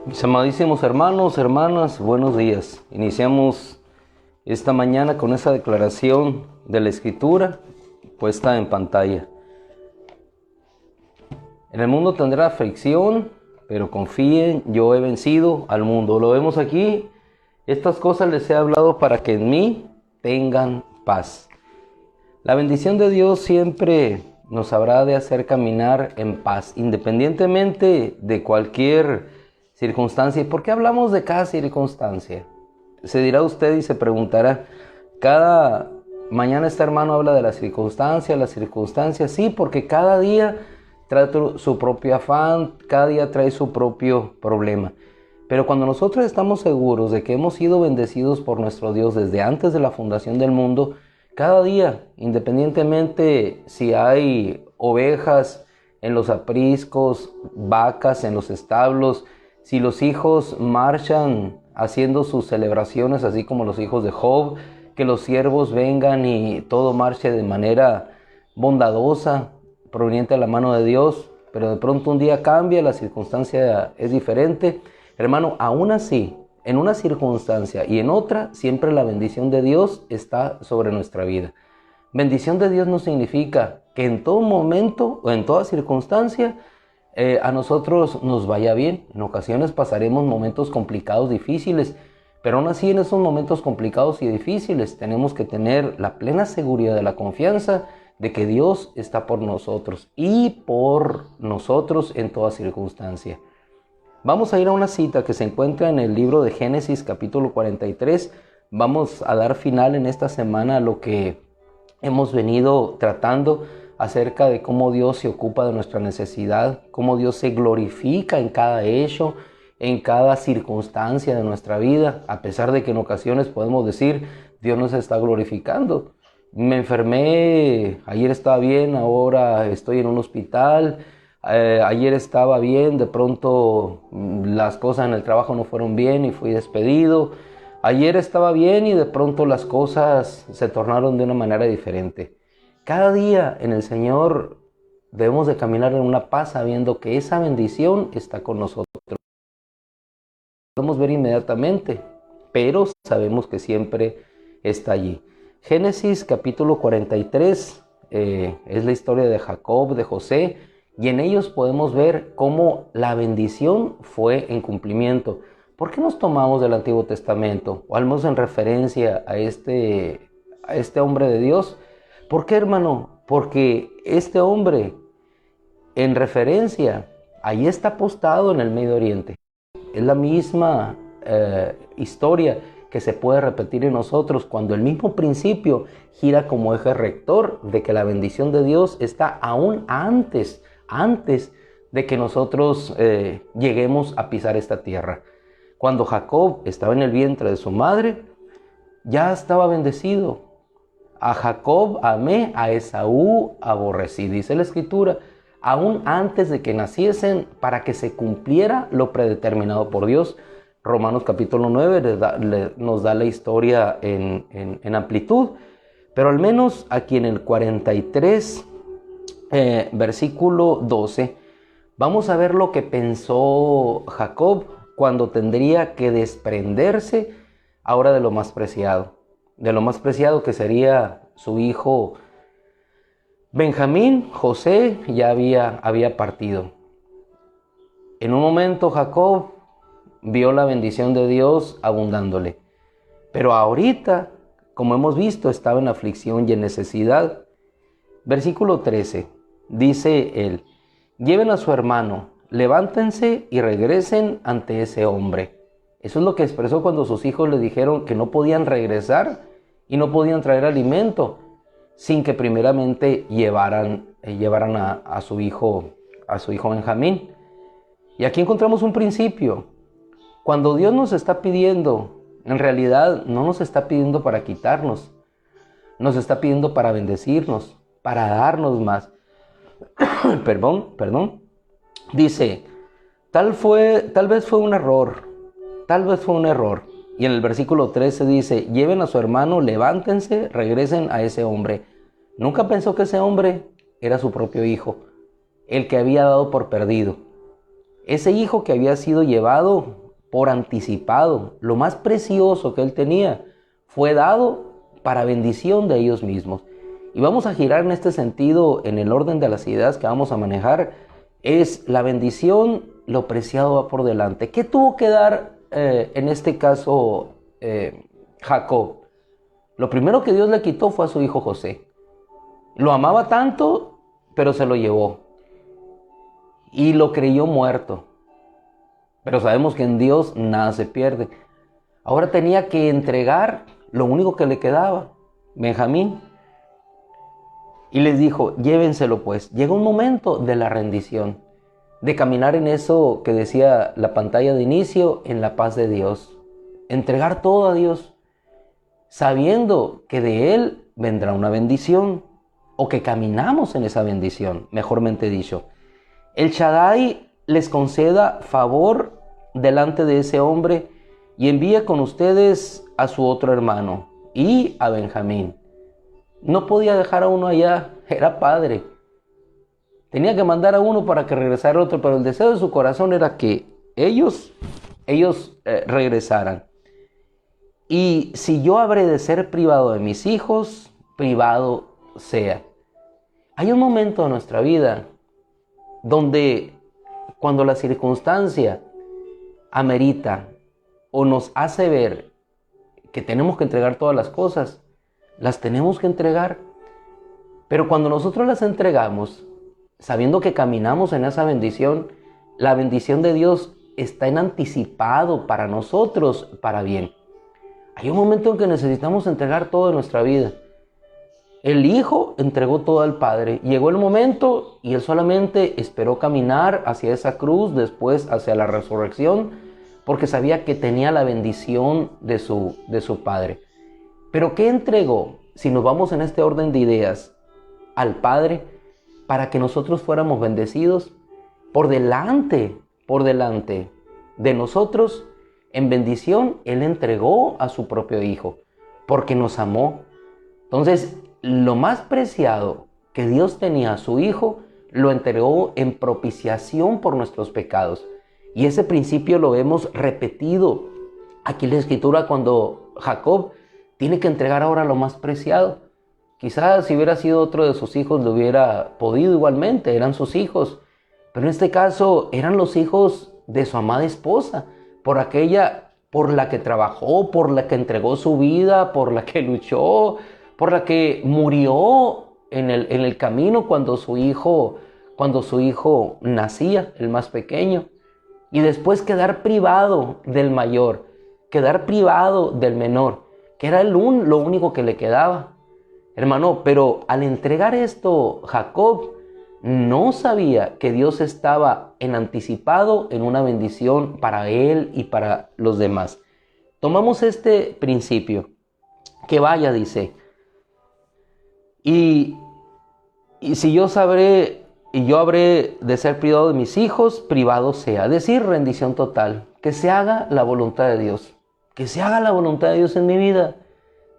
Mis amadísimos hermanos, hermanas, buenos días. Iniciamos esta mañana con esa declaración de la Escritura puesta en pantalla. En el mundo tendrá aflicción, pero confíen, yo he vencido al mundo. Lo vemos aquí. Estas cosas les he hablado para que en mí tengan paz. La bendición de Dios siempre nos habrá de hacer caminar en paz, independientemente de cualquier circunstancia. ¿Y por qué hablamos de cada circunstancia? Se dirá usted y se preguntará, cada mañana este hermano habla de las circunstancias. Sí, porque cada día trae su propio afán, cada día trae su propio problema. Pero cuando nosotros estamos seguros de que hemos sido bendecidos por nuestro Dios desde antes de la fundación del mundo, cada día, independientemente si hay ovejas en los apriscos, vacas en los establos, si los hijos marchan haciendo sus celebraciones, así como los hijos de Job, que los siervos vengan y todo marche de manera bondadosa, proveniente de la mano de Dios, pero de pronto un día cambia, la circunstancia es diferente. Hermano, aún así, en una circunstancia y en otra, siempre la bendición de Dios está sobre nuestra vida. Bendición de Dios no significa que en todo momento o en toda circunstancia a nosotros nos vaya bien. En ocasiones pasaremos momentos complicados, difíciles, pero aún así en esos momentos complicados y difíciles tenemos que tener la plena seguridad de la confianza de que Dios está por nosotros y por nosotros en toda circunstancia. Vamos a ir a una cita que se encuentra en el libro de Génesis capítulo 43. Vamos a dar final en esta semana a lo que hemos venido tratando acerca de cómo Dios se ocupa de nuestra necesidad, cómo Dios se glorifica en cada hecho, en cada circunstancia de nuestra vida, a pesar de que en ocasiones podemos decir, Dios no se está glorificando. Me enfermé, ayer estaba bien, ahora estoy en un hospital, ayer estaba bien, de pronto las cosas en el trabajo no fueron bien y fui despedido. Ayer estaba bien y de pronto las cosas se tornaron de una manera diferente. Cada día en el Señor debemos de caminar en una paz sabiendo que esa bendición está con nosotros. Podemos ver inmediatamente, pero sabemos que siempre está allí. Génesis capítulo 43 es la historia de Jacob, de José, y en ellos podemos ver cómo la bendición fue en cumplimiento. ¿Por qué nos tomamos del Antiguo Testamento? O al menos en referencia a este hombre de Dios. ¿Por qué, hermano? Porque este hombre, en referencia, ahí está apostado en el Medio Oriente. Es la misma historia que se puede repetir en nosotros cuando el mismo principio gira como eje rector de que la bendición de Dios está aún antes de que nosotros lleguemos a pisar esta tierra. Cuando Jacob estaba en el vientre de su madre, ya estaba bendecido. A Jacob amé, a Esaú aborrecí, dice la Escritura, aún antes de que naciesen, para que se cumpliera lo predeterminado por Dios. Romanos capítulo 9 nos da la historia en amplitud, pero al menos aquí en el 43, versículo 12, vamos a ver lo que pensó Jacob cuando tendría que desprenderse ahora de lo más preciado que sería su hijo Benjamín. José ya había partido. En un momento Jacob vio la bendición de Dios abundándole, pero ahorita, como hemos visto, estaba en aflicción y en necesidad. Versículo 13, dice él, lleven a su hermano, levántense y regresen ante ese hombre. Eso es lo que expresó cuando sus hijos le dijeron que no podían regresar y no podían traer alimento sin que primeramente llevaran a su hijo Benjamín. Y aquí encontramos un principio. Cuando Dios nos está pidiendo, en realidad no nos está pidiendo para quitarnos, nos está pidiendo para bendecirnos, para darnos más. Perdón. Dice, tal vez fue un error. Y en el versículo 13 dice, lleven a su hermano, levántense, regresen a ese hombre. Nunca pensó que ese hombre era su propio hijo, el que había dado por perdido. Ese hijo que había sido llevado por anticipado, lo más precioso que él tenía, fue dado para bendición de ellos mismos. Y vamos a girar en este sentido, en el orden de las ideas que vamos a manejar, es la bendición, lo preciado va por delante. ¿Qué tuvo que dar en este caso Jacob? Lo primero que Dios le quitó fue a su hijo José. Lo amaba tanto, pero se lo llevó. Y lo creyó muerto. Pero sabemos que en Dios nada se pierde. Ahora tenía que entregar lo único que le quedaba, Benjamín. Y les dijo, llévenselo pues. Llega un momento de la rendición, de caminar en eso que decía la pantalla de inicio, en la paz de Dios. Entregar todo a Dios, sabiendo que de Él vendrá una bendición, o que caminamos en esa bendición, mejormente dicho. El Shaddai les conceda favor delante de ese hombre y envíe con ustedes a su otro hermano y a Benjamín. No podía dejar a uno allá, era padre. Tenía que mandar a uno para que regresara otro, pero el deseo de su corazón era que ellos regresaran. Y si yo habré de ser privado de mis hijos, privado sea. Hay un momento en nuestra vida donde cuando la circunstancia amerita o nos hace ver que tenemos que entregar todas las cosas, las tenemos que entregar. Pero cuando nosotros las entregamos, sabiendo que caminamos en esa bendición, la bendición de Dios está en anticipado para nosotros, para bien. Hay un momento en que necesitamos entregar todo de nuestra vida. El Hijo entregó todo al Padre. Llegó el momento y Él solamente esperó caminar hacia esa cruz, después hacia la resurrección, porque sabía que tenía la bendición de su Padre. Pero ¿qué entregó? Si nos vamos en este orden de ideas, al Padre, para que nosotros fuéramos bendecidos, por delante de nosotros, en bendición, Él entregó a su propio Hijo, porque nos amó. Entonces, lo más preciado que Dios tenía a su Hijo, lo entregó en propiciación por nuestros pecados. Y ese principio lo vemos repetido aquí en la Escritura cuando Jacob tiene que entregar ahora lo más preciado. Quizás si hubiera sido otro de sus hijos lo hubiera podido igualmente, eran sus hijos. Pero en este caso eran los hijos de su amada esposa, por aquella por la que trabajó, por la que entregó su vida, por la que luchó, por la que murió en el camino cuando su hijo nacía, el más pequeño. Y después quedar privado del mayor, quedar privado del menor, que era lo único que le quedaba. Hermano, pero al entregar esto, Jacob no sabía que Dios estaba en anticipado en una bendición para él y para los demás. Tomamos este principio, que vaya, dice, y si yo sabré y yo habré de ser privado de mis hijos, privado sea. Es decir, rendición total, que se haga la voluntad de Dios, que se haga la voluntad de Dios en mi vida.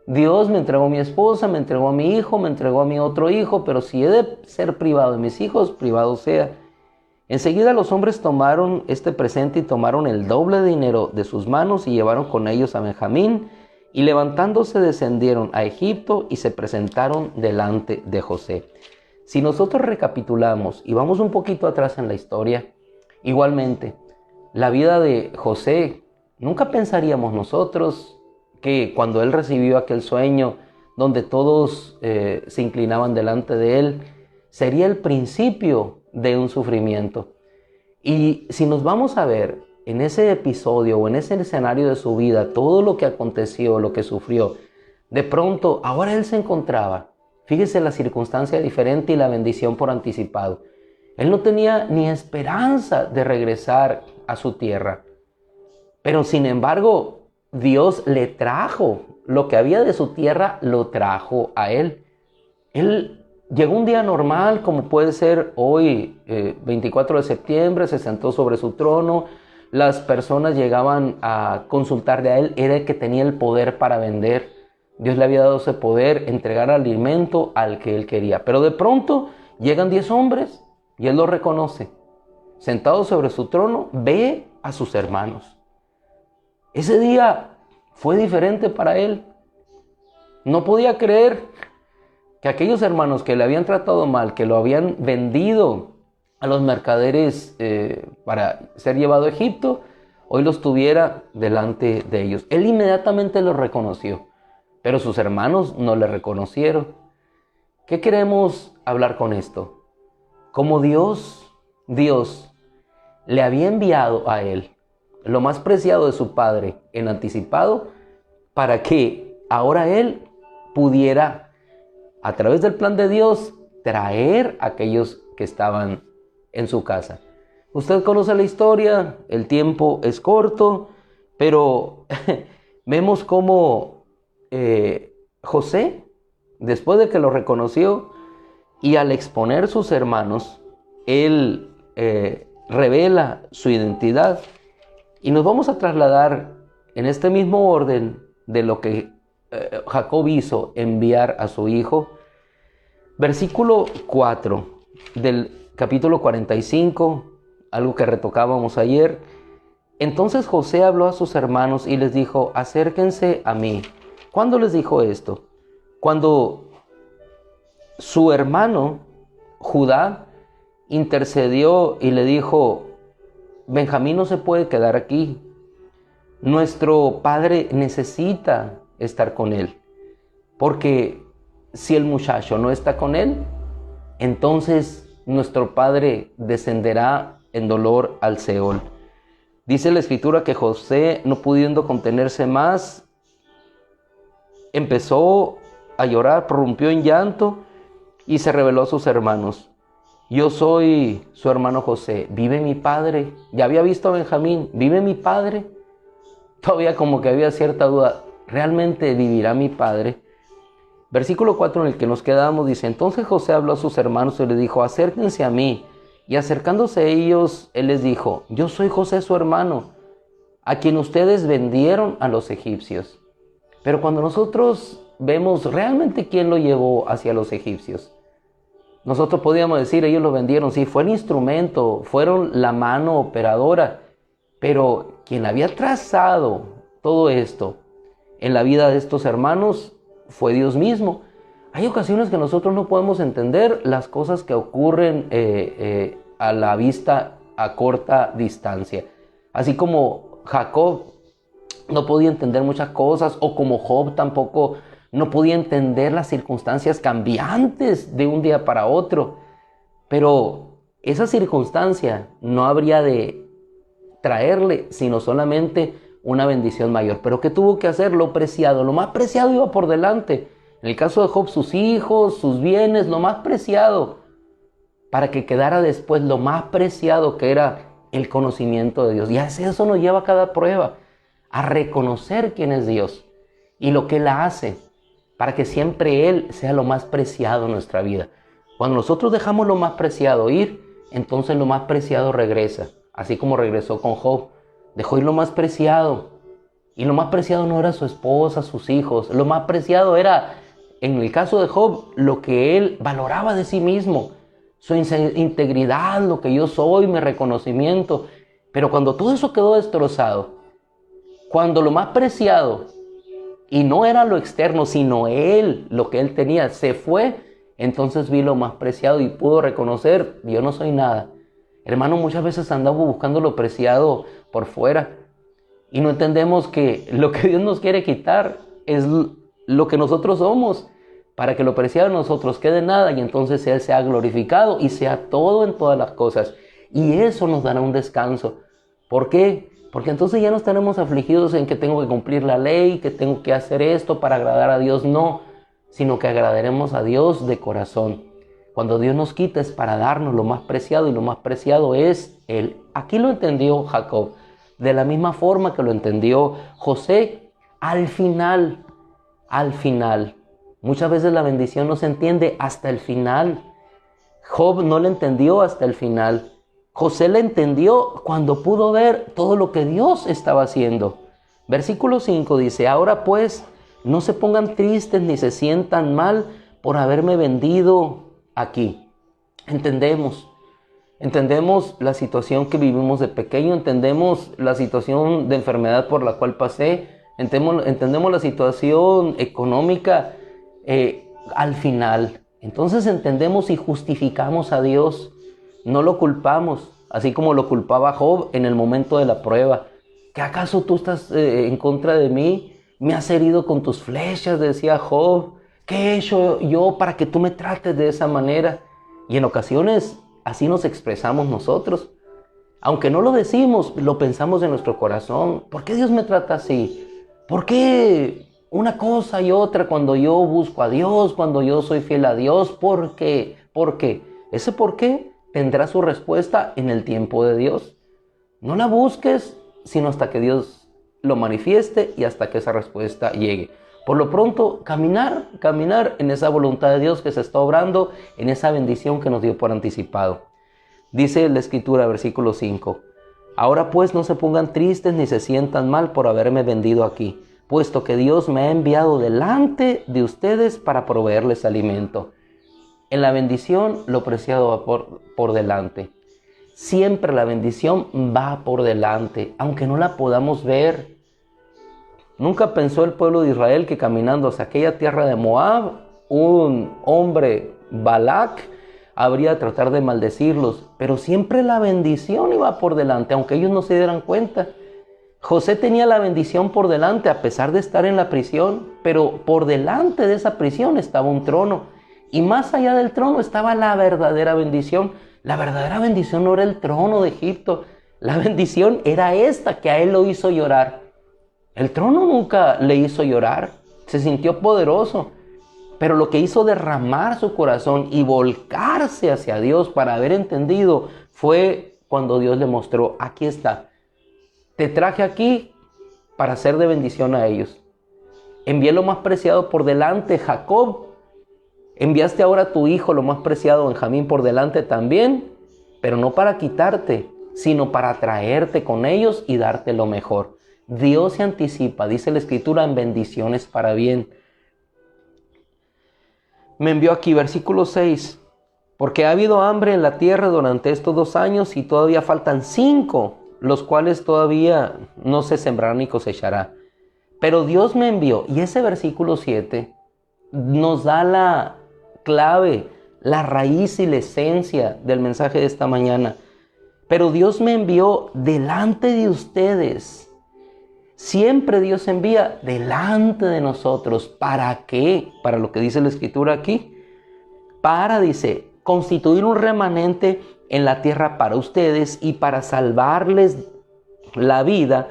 Dios me entregó a mi esposa, me entregó a mi hijo, me entregó a mi otro hijo, pero si he de ser privado de mis hijos, privado sea. Enseguida los hombres tomaron este presente y tomaron el doble de dinero de sus manos y llevaron con ellos a Benjamín, y levantándose descendieron a Egipto y se presentaron delante de José. Si nosotros recapitulamos y vamos un poquito atrás en la historia, igualmente, la vida de José, nunca pensaríamos nosotros que cuando él recibió aquel sueño donde todos se inclinaban delante de él, sería el principio de un sufrimiento. Y si nos vamos a ver en ese episodio o en ese escenario de su vida, todo lo que aconteció, lo que sufrió, de pronto, ahora él se encontraba, fíjese la circunstancia diferente y la bendición por anticipado. Él no tenía ni esperanza de regresar a su tierra, pero sin embargo, Dios le trajo lo que había de su tierra, lo trajo a él. Él llegó un día normal, como puede ser hoy, 24 de septiembre, se sentó sobre su trono. Las personas llegaban a consultarle a él, era el que tenía el poder para vender. Dios le había dado ese poder, entregar alimento al que él quería. Pero de pronto llegan 10 hombres y él los reconoce. Sentado sobre su trono, ve a sus hermanos. Ese día fue diferente para él. No podía creer que aquellos hermanos que le habían tratado mal, que lo habían vendido a los mercaderes para ser llevado a Egipto, hoy los tuviera delante de ellos. Él inmediatamente los reconoció, pero sus hermanos no le reconocieron. ¿Qué queremos hablar con esto? Como Dios le había enviado a él lo más preciado de su padre en anticipado, para que ahora él pudiera, a través del plan de Dios, traer a aquellos que estaban en su casa. Usted conoce la historia, el tiempo es corto, pero vemos cómo José, después de que lo reconoció y al exponer sus hermanos, él revela su identidad. Y nos vamos a trasladar en este mismo orden de lo que Jacob hizo, enviar a su hijo. Versículo 4 del capítulo 45, algo que retocábamos ayer. Entonces José habló a sus hermanos y les dijo: acérquense a mí. ¿Cuándo les dijo esto? Cuando su hermano Judá intercedió y le dijo: Benjamín no se puede quedar aquí. Nuestro padre necesita estar con él. Porque si el muchacho no está con él, entonces nuestro padre descenderá en dolor al Seol. Dice la escritura que José, no pudiendo contenerse más, empezó a llorar, prorrumpió en llanto y se reveló a sus hermanos: yo soy su hermano José, ¿vive mi padre? Ya había visto a Benjamín, ¿vive mi padre? Todavía como que había cierta duda, ¿realmente vivirá mi padre? Versículo 4 en el que nos quedamos dice: entonces José habló a sus hermanos y les dijo: acérquense a mí. Y acercándose a ellos, él les dijo: yo soy José su hermano, a quien ustedes vendieron a los egipcios. Pero cuando nosotros vemos realmente quién lo llevó hacia los egipcios, nosotros podíamos decir, ellos lo vendieron, sí, fue el instrumento, fueron la mano operadora, pero quien había trazado todo esto en la vida de estos hermanos fue Dios mismo. Hay ocasiones que nosotros no podemos entender las cosas que ocurren a la vista a corta distancia. Así como Jacob no podía entender muchas cosas, o como Job tampoco no podía entender las circunstancias cambiantes de un día para otro. Pero esa circunstancia no habría de traerle sino solamente una bendición mayor. Pero ¿qué tuvo que hacer? Lo preciado, lo más preciado iba por delante. En el caso de Job, sus hijos, sus bienes, lo más preciado, para que quedara después lo más preciado, que era el conocimiento de Dios. Y eso nos lleva a cada prueba, a reconocer quién es Dios y lo que Él hace, para que siempre Él sea lo más preciado en nuestra vida. Cuando nosotros dejamos lo más preciado ir, entonces lo más preciado regresa. Así como regresó con Job, dejó ir lo más preciado. Y lo más preciado no era su esposa, sus hijos. Lo más preciado era, en el caso de Job, lo que él valoraba de sí mismo. Su integridad, lo que yo soy, mi reconocimiento. Pero cuando todo eso quedó destrozado, cuando lo más preciado, y no era lo externo, sino él, lo que él tenía, se fue, entonces vi lo más preciado y pudo reconocer: yo no soy nada. Hermano, muchas veces andamos buscando lo preciado por fuera y no entendemos que lo que Dios nos quiere quitar es lo que nosotros somos, para que lo preciado de nosotros quede nada y entonces Él sea glorificado y sea todo en todas las cosas. Y eso nos dará un descanso. ¿Por qué? Porque entonces ya no estaremos afligidos en que tengo que cumplir la ley, que tengo que hacer esto para agradar a Dios. No, sino que agradaremos a Dios de corazón. Cuando Dios nos quita es para darnos lo más preciado, y lo más preciado es Él. Aquí lo entendió Jacob, de la misma forma que lo entendió José al final. Al final. Muchas veces la bendición no se entiende hasta el final. Job no la entendió hasta el final. José la entendió cuando pudo ver todo lo que Dios estaba haciendo. Versículo 5 dice: ahora pues, no se pongan tristes ni se sientan mal por haberme vendido aquí. Entendemos la situación que vivimos de pequeño, entendemos la situación de enfermedad por la cual pasé, entendemos la situación económica al final. Entonces entendemos y justificamos a Dios, no lo culpamos, así como lo culpaba Job en el momento de la prueba. ¿Qué acaso tú estás en contra de mí? Me has herido con tus flechas, decía Job. ¿Qué he hecho yo para que tú me trates de esa manera? Y en ocasiones así nos expresamos nosotros. Aunque no lo decimos, lo pensamos en nuestro corazón. ¿Por qué Dios me trata así? ¿Por qué una cosa y otra cuando yo busco a Dios, cuando yo soy fiel a Dios? ¿Por qué? ¿Por qué? Ese por qué tendrá su respuesta en el tiempo de Dios. No la busques, sino hasta que Dios lo manifieste y hasta que esa respuesta llegue. Por lo pronto, caminar en esa voluntad de Dios que se está obrando, en esa bendición que nos dio por anticipado. Dice la Escritura, versículo 5: ahora pues no se pongan tristes ni se sientan mal por haberme vendido aquí, puesto que Dios me ha enviado delante de ustedes para proveerles alimento. En la bendición lo preciado va por delante. Siempre la bendición va por delante, aunque no la podamos ver. Nunca pensó el pueblo de Israel que caminando hacia aquella tierra de Moab, un hombre, Balac, habría de tratar de maldecirlos. Pero siempre la bendición iba por delante, aunque ellos no se dieran cuenta. José tenía la bendición por delante a pesar de estar en la prisión, pero por delante de esa prisión estaba un trono. Y más allá del trono estaba la verdadera bendición. La verdadera bendición no era el trono de Egipto. La bendición era esta que a él lo hizo llorar. El trono nunca le hizo llorar. Se sintió poderoso. Pero lo que hizo derramar su corazón y volcarse hacia Dios para haber entendido fue cuando Dios le mostró: aquí está. Te traje aquí para ser de bendición a ellos. Envié lo más preciado por delante, Jacob. Enviaste ahora a tu hijo, lo más preciado, Benjamín, por delante también, pero no para quitarte, sino para traerte con ellos y darte lo mejor. Dios se anticipa, dice la Escritura, en bendiciones para bien. Me envió aquí, versículo 6, porque ha habido hambre en la tierra durante estos 2 años y todavía faltan 5, los cuales todavía no se sembrarán ni cosechará. Pero Dios me envió, y ese versículo 7 nos da la clave, la raíz y la esencia del mensaje de esta mañana. Pero Dios me envió delante de ustedes. Siempre Dios envía delante de nosotros. ¿Para qué? Para lo que dice la Escritura aquí. Para, dice, constituir un remanente en la tierra para ustedes y para salvarles la vida,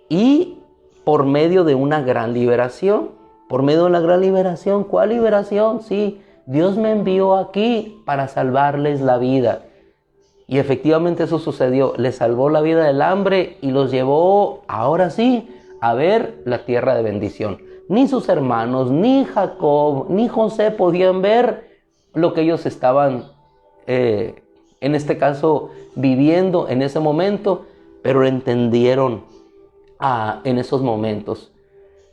y por medio de una gran liberación. Por medio de una gran liberación. ¿Cuál liberación? Sí, Dios me envió aquí para salvarles la vida. Y efectivamente eso sucedió. Les salvó la vida del hambre y los llevó, ahora sí, a ver la tierra de bendición. Ni sus hermanos, ni Jacob, ni José podían ver lo que ellos estaban, en este caso, viviendo en ese momento, pero lo entendieron en esos momentos.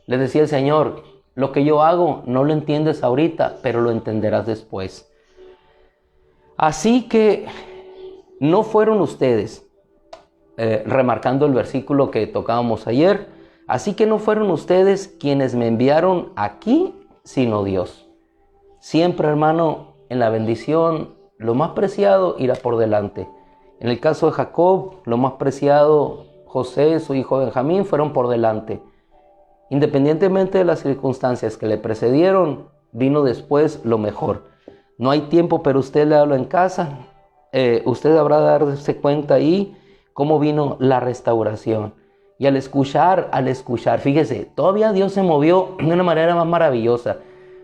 Les decía el Señor: lo que yo hago no lo entiendes ahorita, pero lo entenderás después. Así que no fueron ustedes, remarcando el versículo que tocábamos ayer, así que no fueron ustedes quienes me enviaron aquí, sino Dios. Siempre, hermano, en la bendición, lo más preciado irá por delante. En el caso de Jacob, lo más preciado, José, su hijo Benjamín, fueron por delante. Independientemente de las circunstancias que le precedieron, vino después lo mejor. No hay tiempo, pero usted le habla en casa. Usted habrá de darse cuenta ahí cómo vino la restauración. Y al escuchar, fíjese, todavía Dios se movió de una manera más maravillosa.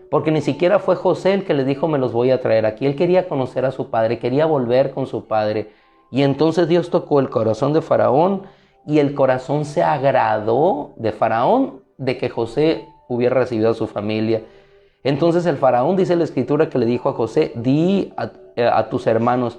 Porque ni siquiera fue José el que le dijo, me los voy a traer aquí. Él quería conocer a su padre, quería volver con su padre. Y entonces Dios tocó el corazón de Faraón y el corazón se agradó de Faraón de que José hubiera recibido a su familia. Entonces el Faraón, dice la Escritura, que le dijo a José, di a tus hermanos,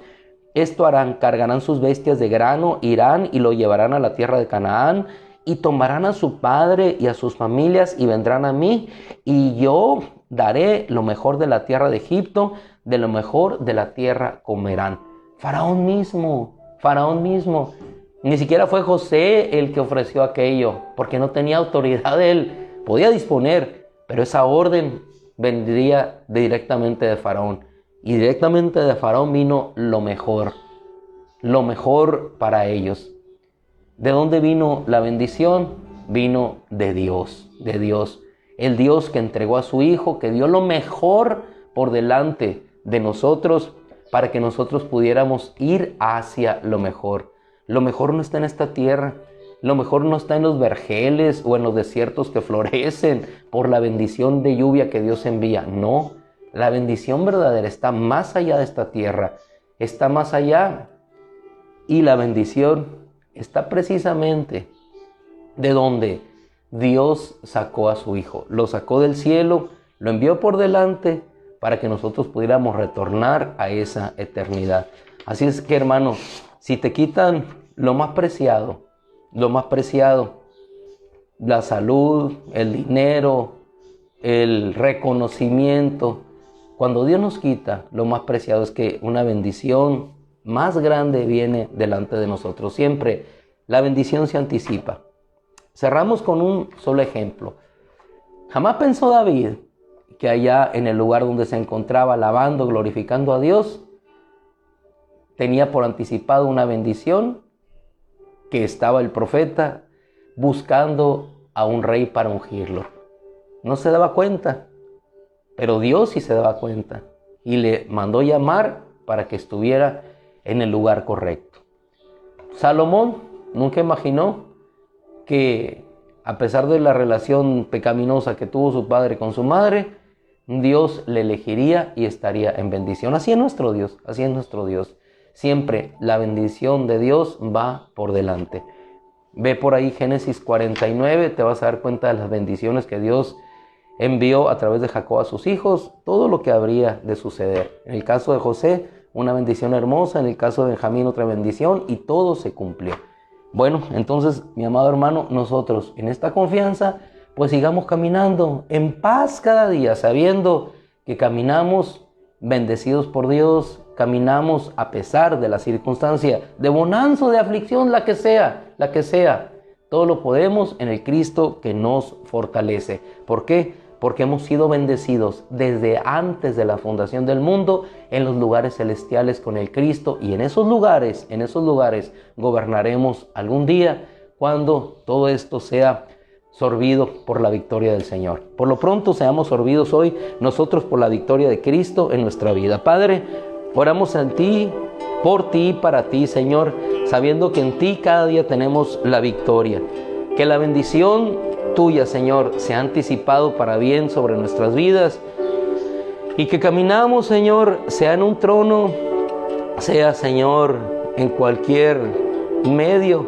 esto harán, cargarán sus bestias de grano, irán y lo llevarán a la tierra de Canaán y tomarán a su padre y a sus familias y vendrán a mí y yo daré lo mejor de la tierra de Egipto, de lo mejor de la tierra comerán. Faraón mismo. Ni siquiera fue José el que ofreció aquello, porque no tenía autoridad él. Podía disponer, pero esa orden vendría directamente de Faraón. Y directamente de Faraón vino lo mejor para ellos. ¿De dónde vino la bendición? Vino de Dios. El Dios que entregó a su Hijo, que dio lo mejor por delante de nosotros para que nosotros pudiéramos ir hacia lo mejor. Lo mejor no está en esta tierra. Lo mejor no está en los vergeles o en los desiertos que florecen por la bendición de lluvia que Dios envía. No, la bendición verdadera está más allá de esta tierra. Está más allá. Y la bendición está precisamente de donde Dios sacó a su Hijo. Lo sacó del cielo, lo envió por delante para que nosotros pudiéramos retornar a esa eternidad. Así es que, hermano, si te quitan lo más preciado, la salud, el dinero, el reconocimiento, cuando Dios nos quita lo más preciado, es que una bendición más grande viene delante de nosotros. Siempre la bendición se anticipa. Cerramos con un solo ejemplo. Jamás pensó David que allá en el lugar donde se encontraba alabando, glorificando a Dios, tenía por anticipado una bendición, que estaba el profeta buscando a un rey para ungirlo. No se daba cuenta, pero Dios sí se daba cuenta y le mandó llamar para que estuviera en el lugar correcto. Salomón nunca imaginó que, a pesar de la relación pecaminosa que tuvo su padre con su madre, Dios le elegiría y estaría en bendición. Así es nuestro Dios, Siempre la bendición de Dios va por delante. Ve por ahí Génesis 49, te vas a dar cuenta de las bendiciones que Dios envió a través de Jacob a sus hijos, todo lo que habría de suceder. En el caso de José, una bendición hermosa, en el caso de Benjamín, otra bendición, y todo se cumplió. Bueno, entonces, mi amado hermano, nosotros en esta confianza, pues sigamos caminando en paz cada día, sabiendo que caminamos bendecidos por Dios, caminamos a pesar de la circunstancia de bonanza o de aflicción, la que sea. Todo lo podemos en el Cristo que nos fortalece. ¿Por qué? Porque hemos sido bendecidos desde antes de la fundación del mundo en los lugares celestiales con el Cristo, y en esos lugares gobernaremos algún día cuando todo esto sea sorbido por la victoria del Señor. Por lo pronto seamos sorbidos hoy nosotros por la victoria de Cristo en nuestra vida. Padre, oramos en ti, por ti y para ti, Señor, sabiendo que en ti cada día tenemos la victoria. Que la bendición tuya, Señor, se ha anticipado para bien sobre nuestras vidas, y que caminamos, Señor, sea en un trono, sea, Señor, en cualquier medio,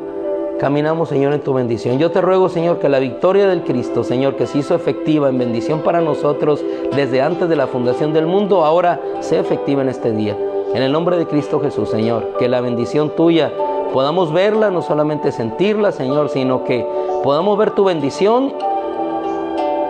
caminamos, Señor, en tu bendición. Yo te ruego, Señor, que la victoria del Cristo, Señor, que se hizo efectiva en bendición para nosotros desde antes de la fundación del mundo, ahora sea efectiva en este día. En el nombre de Cristo Jesús, Señor, que la bendición tuya podamos verla, no solamente sentirla, Señor, sino que podamos ver tu bendición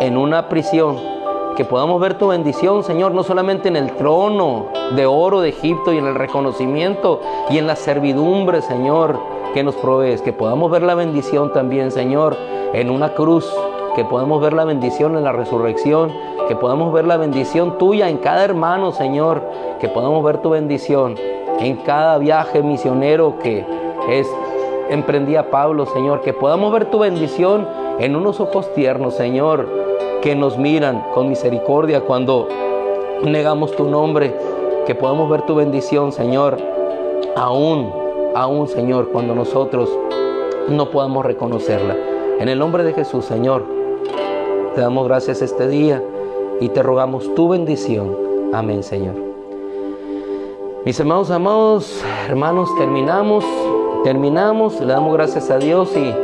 en una prisión. Que podamos ver tu bendición, Señor, no solamente en el trono de oro de Egipto y en el reconocimiento y en la servidumbre, Señor, que nos provees. Que podamos ver la bendición también, Señor, en una cruz. Que podamos ver la bendición en la resurrección. Que podamos ver la bendición tuya en cada hermano, Señor. Que podamos ver tu bendición en cada viaje misionero que emprendía Pablo, Señor. Que podamos ver tu bendición en unos ojos tiernos, Señor, que nos miran con misericordia cuando negamos tu nombre. Que podamos ver tu bendición, Señor, aún aún, Señor, cuando nosotros no podamos reconocerla. En el nombre de Jesús, Señor, te damos gracias este día y te rogamos tu bendición. Amén, Señor. Mis hermanos amados, hermanos, terminamos, le damos gracias a Dios y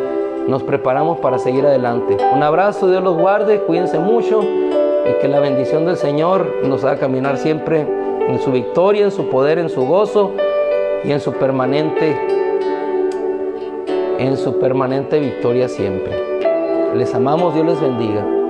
nos preparamos para seguir adelante. Un abrazo, Dios los guarde, cuídense mucho y que la bendición del Señor nos haga caminar siempre en su victoria, en su poder, en su gozo y en su permanente victoria siempre. Les amamos, Dios les bendiga.